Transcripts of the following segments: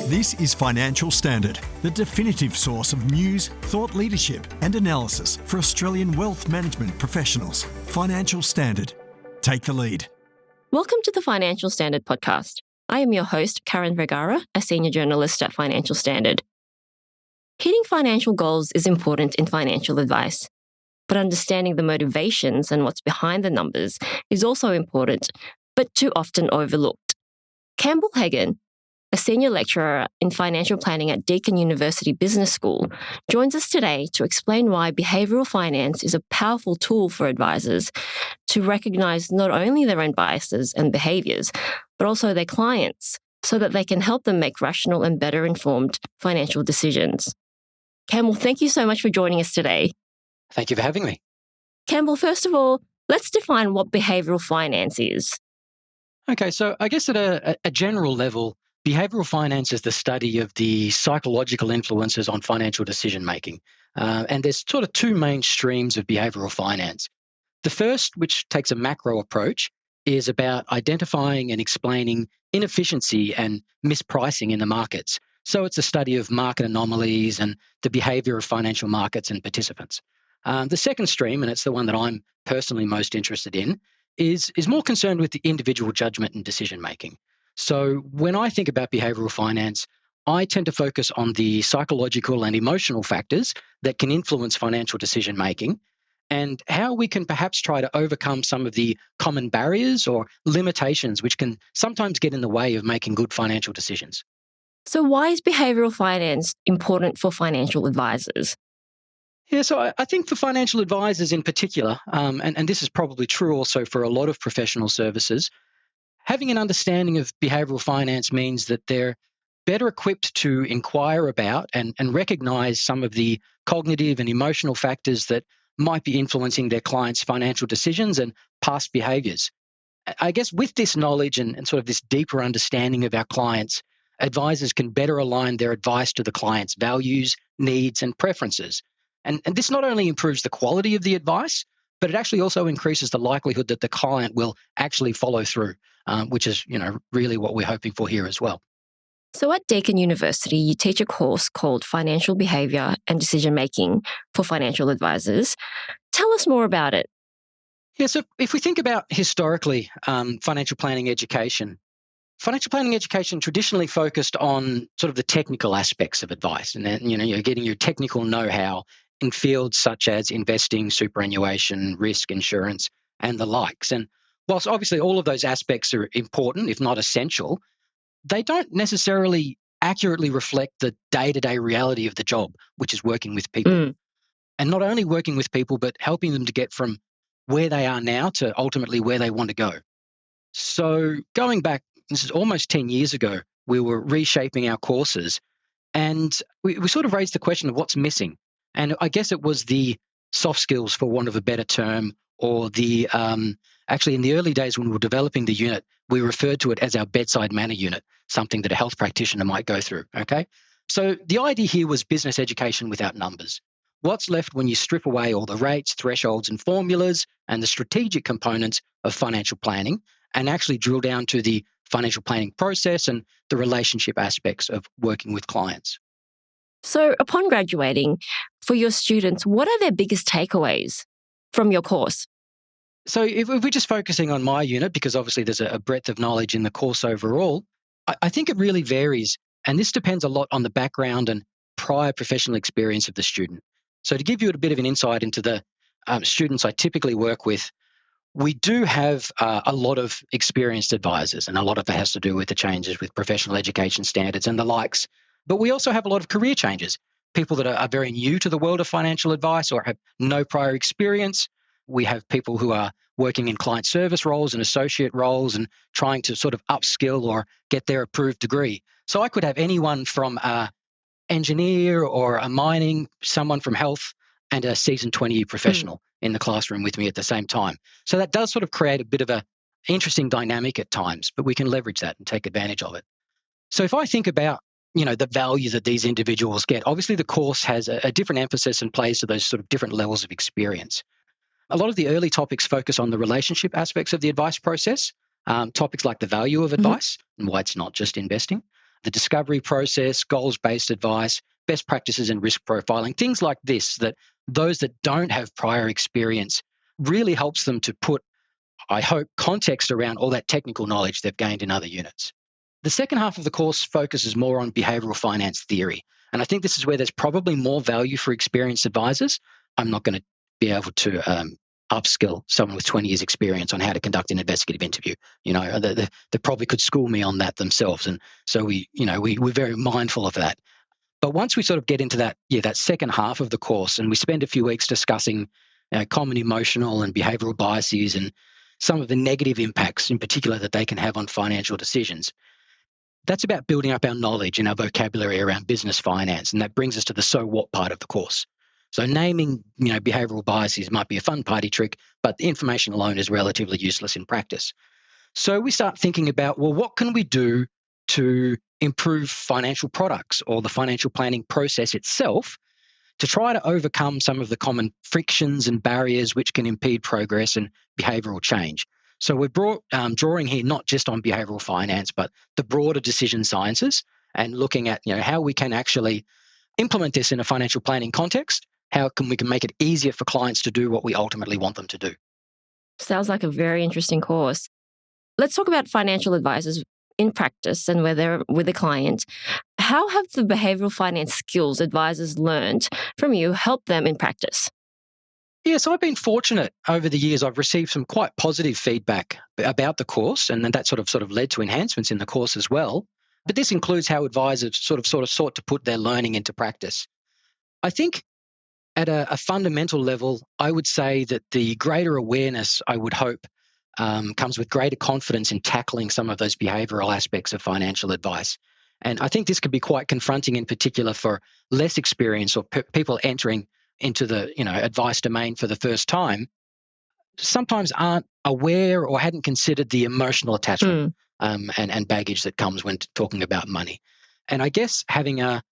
This is Financial Standard, the definitive source of news, thought leadership and analysis for Australian wealth management professionals. Financial Standard. Take the lead. Welcome to the Financial Standard podcast. I am your host, Karen Vergara, a senior journalist at Financial Standard. Hitting financial goals is important in financial advice, but understanding the motivations and what's behind the numbers is also important, but too often overlooked. Campbell Hagan, a senior lecturer in financial planning at Deakin University Business School, joins us today to explain why behavioural finance is a powerful tool for advisors to recognise not only their own biases and behaviours, but also their clients, so that they can help them make rational and better informed financial decisions. Campbell, thank you so much for joining us today. Thank you for having me. Campbell, first of all, let's define what behavioural finance is. Okay, so I guess at a general level, behavioral finance is the study of the psychological influences on financial decision making. And there's sort of two main streams of behavioral finance. The first, which takes a macro approach, is about identifying and explaining inefficiency and mispricing in the markets. So it's a study of market anomalies and the behavior of financial markets and participants. The second stream, and it's the one that I'm personally most interested in, is more concerned with the individual judgment and decision making. So when I think about behavioral finance, I tend to focus on the psychological and emotional factors that can influence financial decision making and how we can perhaps try to overcome some of the common barriers or limitations which can sometimes get in the way of making good financial decisions. So why is behavioural finance important for financial advisors? Yeah, so I think for financial advisors in particular, and this is probably true also for a lot of professional services, having an understanding of behavioural finance means that they're better equipped to inquire about and recognise some of the cognitive and emotional factors that might be influencing their clients' financial decisions and past behaviours. I guess with this knowledge and sort of this deeper understanding of our clients, advisors can better align their advice to the client's values, needs and preferences. And this not only improves the quality of the advice, but it actually also increases the likelihood that the client will actually follow through, which is, really what we're hoping for here as well. So at Deakin University, you teach a course called Financial Behaviour and Decision Making for Financial Advisors. Tell us more about it. Yeah, so if we think about historically financial planning education traditionally focused on sort of the technical aspects of advice, and then, you're getting your technical know-how in fields such as investing, superannuation, risk, insurance, and the likes. And whilst obviously all of those aspects are important, if not essential, they don't necessarily accurately reflect the day-to-day reality of the job, which is working with people. And not only working with people, but helping them to get from where they are now to ultimately where they want to go. So going back, this is almost 10 years ago, we were reshaping our courses and we sort of raised the question of what's missing. And I guess it was the soft skills, for want of a better term, or the actually in the early days when we were developing the unit, we referred to it as our bedside manner unit, something that a health practitioner might go through, okay? So the idea here was business education without numbers. What's left when you strip away all the rates, thresholds and formulas and the strategic components of financial planning and actually drill down to the financial planning process and the relationship aspects of working with clients. So upon graduating, for your students, what are their biggest takeaways from your course? So if we're just focusing on my unit, because obviously there's a breadth of knowledge in the course overall, I think it really varies. And this depends a lot on the background and prior professional experience of the student. So to give you a bit of an insight into the students I typically work with, we do have a lot of experienced advisors, and a lot of that has to do with the changes with professional education standards and the likes. But we also have a lot of career changes, people that are very new to the world of financial advice or have no prior experience. We have people who are working in client service roles and associate roles and trying to sort of upskill or get their approved degree. So I could have anyone from an engineer or a mining, someone from health, and a seasoned 20-year professional in the classroom with me at the same time. So that does sort of create a bit of an interesting dynamic at times, but we can leverage that and take advantage of it. So if I think about, the value that these individuals get, obviously the course has a different emphasis and plays to those sort of different levels of experience. A lot of the early topics focus on the relationship aspects of the advice process, topics like the value of advice and why it's not just investing. the discovery process, goals-based advice, best practices and risk profiling, things like this, that those that don't have prior experience really helps them to put, I hope, context around all that technical knowledge they've gained in other units. The second half of the course focuses more on behavioral finance theory. And I think this is where there's probably more value for experienced advisors. I'm not going to be able to upskill someone with 20 years experience on how to conduct an investigative interview. They probably could school me on that themselves. And so we're very mindful of that. But once we sort of get into that second half of the course, and we spend a few weeks discussing common emotional and behavioral biases and some of the negative impacts in particular that they can have on financial decisions, that's about building up our knowledge and our vocabulary around business finance. And that brings us to the so what part of the course. So naming behavioral biases might be a fun party trick, but the information alone is relatively useless in practice. So we start thinking about, well, what can we do to improve financial products or the financial planning process itself to try to overcome some of the common frictions and barriers which can impede progress and behavioral change. So we're drawing here not just on behavioral finance, but the broader decision sciences, and looking at how we can actually implement this in a financial planning context. How we can make it easier for clients to do what we ultimately want them to do. Sounds like a very interesting course. Let's talk about financial advisors in practice and where they're with a client. How have the behavioral finance skills advisors learned from you helped them in practice? Yeah, so I've been fortunate over the years. I've received some quite positive feedback about the course, and then that sort of led to enhancements in the course as well. But this includes how advisors sort of sought to put their learning into practice. I think at a fundamental level, I would say that the greater awareness, I would hope, comes with greater confidence in tackling some of those behavioral aspects of financial advice. And I think this could be quite confronting, in particular for less experienced or people entering into the advice domain for the first time, sometimes aren't aware or hadn't considered the emotional attachment and baggage that comes when talking about money. And I guess having a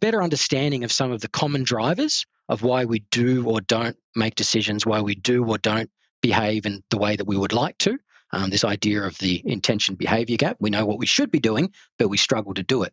better understanding of some of the common drivers of why we do or don't make decisions, why we do or don't behave in the way that we would like to. This idea of the intention behavior gap. We know what we should be doing, but we struggle to do it.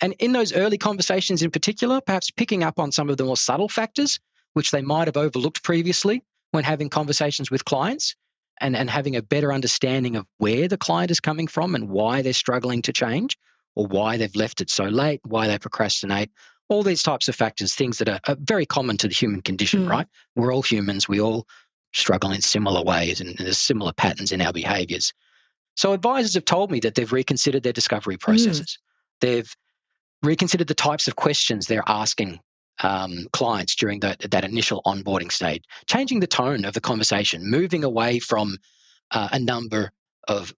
And in those early conversations in particular, perhaps picking up on some of the more subtle factors, which they might have overlooked previously when having conversations with clients, and having a better understanding of where the client is coming from and why they're struggling to change, or why they've left it so late, why they procrastinate, all these types of factors, things that are very common to the human condition, right? We're all humans. We all struggle in similar ways, and there's similar patterns in our behaviors. So advisors have told me that they've reconsidered their discovery processes. They've reconsidered the types of questions they're asking clients during that initial onboarding stage, changing the tone of the conversation, moving away from a number of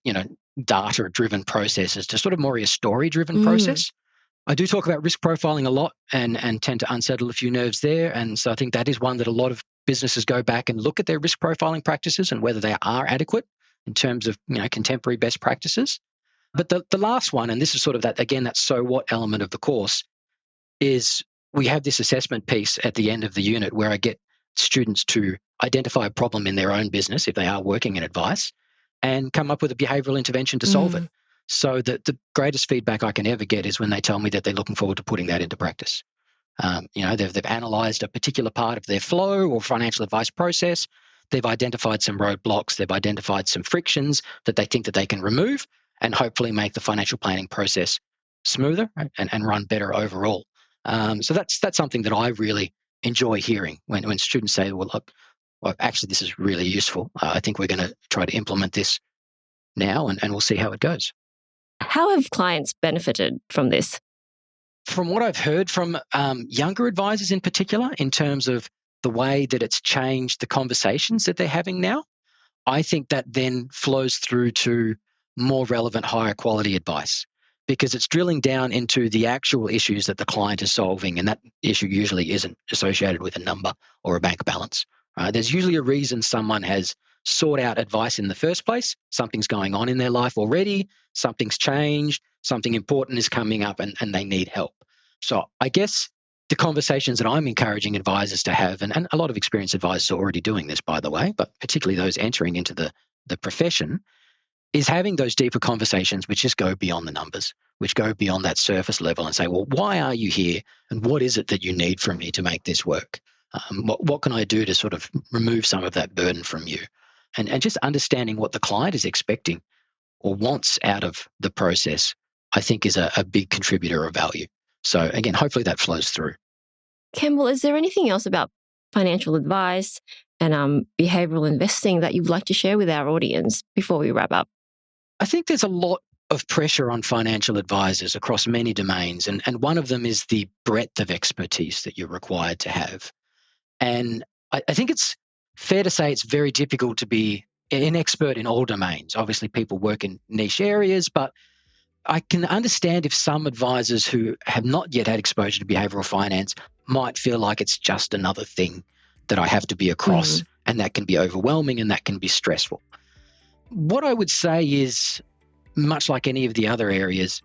data-driven processes to sort of more a story-driven process. I do talk about risk profiling a lot and tend to unsettle a few nerves there. And so I think that is one that a lot of businesses go back and look at their risk profiling practices and whether they are adequate in terms of contemporary best practices. But the last one, and this is sort of that so what element of the course, is we have this assessment piece at the end of the unit where I get students to identify a problem in their own business if they are working in advice and come up with a behavioral intervention to solve it. So the greatest feedback I can ever get is when they tell me that they're looking forward to putting that into practice. They've analysed a particular part of their flow or financial advice process. They've identified some roadblocks. They've identified some frictions that they think that they can remove and hopefully make the financial planning process smoother and run better overall. So that's something that I really enjoy hearing when students say, well, look, actually, this is really useful. I think we're going to try to implement this now and we'll see how it goes. How have clients benefited from this? From what I've heard from younger advisors in particular, in terms of the way that it's changed the conversations that they're having now, I think that then flows through to more relevant, higher quality advice, because it's drilling down into the actual issues that the client is solving, and that issue usually isn't associated with a number or a bank balance. There's usually a reason someone has sought out advice in the first place. Something's going on in their life already, something's changed, something important is coming up, and they need help. So I guess the conversations that I'm encouraging advisors to have, and a lot of experienced advisors are already doing this, by the way, but particularly those entering into the profession, is having those deeper conversations which just go beyond the numbers. which go beyond that surface level and say, well, why are you here? And what is it that you need from me to make this work? What can I do to sort of remove some of that burden from you? And just understanding what the client is expecting or wants out of the process, I think is a big contributor of value. So again, hopefully that flows through. Campbell, is there anything else about financial advice and behavioral investing that you'd like to share with our audience before we wrap up? I think there's a lot of pressure on financial advisors across many domains, and one of them is the breadth of expertise that you're required to have. And I think it's fair to say it's very difficult to be an expert in all domains. Obviously, people work in niche areas, but I can understand if some advisors who have not yet had exposure to behavioral finance might feel like it's just another thing that I have to be across, and that can be overwhelming and that can be stressful. What I would say is, much like any of the other areas,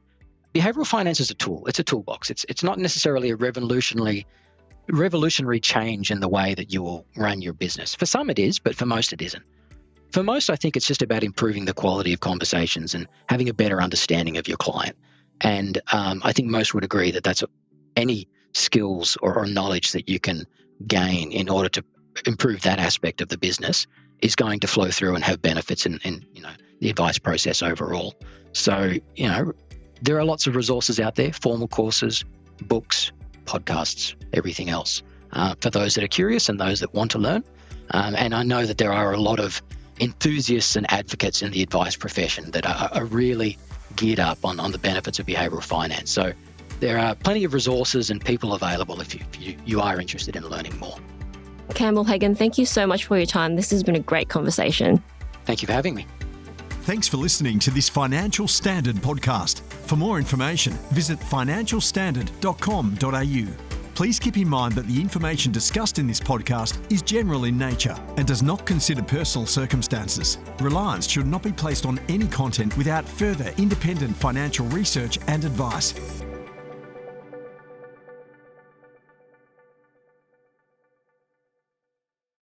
behavioral finance is a tool. It's a toolbox. It's not necessarily a revolutionary change in the way that you will run your business. For some it is, but for most it isn't. For most, I think it's just about improving the quality of conversations and having a better understanding of your client. And I think most would agree that that's any skills or knowledge that you can gain in order to improve that aspect of the business is going to flow through and have benefits in the advice process overall. So, there are lots of resources out there, formal courses, books, podcasts, everything else, for those that are curious and those that want to learn. And I know that there are a lot of enthusiasts and advocates in the advice profession that are really geared up on the benefits of behavioral finance. So there are plenty of resources and people available if you are interested in learning more. Campbell Hagan, thank you so much for your time. This has been a great conversation. Thank you for having me. Thanks for listening to this Financial Standard podcast. For more information, visit financialstandard.com.au. Please keep in mind that the information discussed in this podcast is general in nature and does not consider personal circumstances. Reliance should not be placed on any content without further independent financial research and advice.